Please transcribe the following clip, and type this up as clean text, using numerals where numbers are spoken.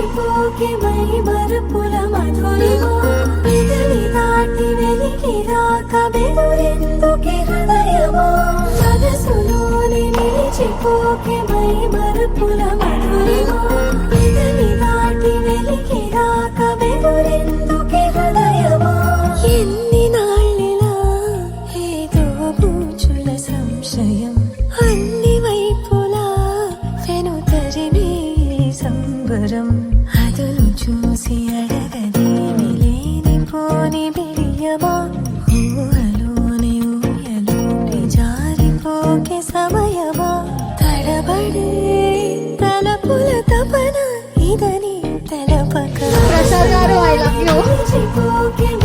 నిలిచిపోకే my Marupula Madhurima పెదవి దాటి వెలికి రాక బెదురెందుకే హృదయమా మనసులోని నిలిచిపోకే మై మరుపుల మధురిమా పెదవి దాటి వెలికి రాక బెదురెందుకే హృదయమా ఎన్ని నాళ్ళిలా ఏదో బూచుల సంశయం అన్ని వైపులా వెనుతరిమే సంబరం అదును చూసి అడగదేమి లేనిపోని బిడియమా ఊహలోని ఊయలోని జారిపోకే సమయమా తడబడే తలపుల తపన ఇదని తెలపక ప్రసాద్ గారు, I love you.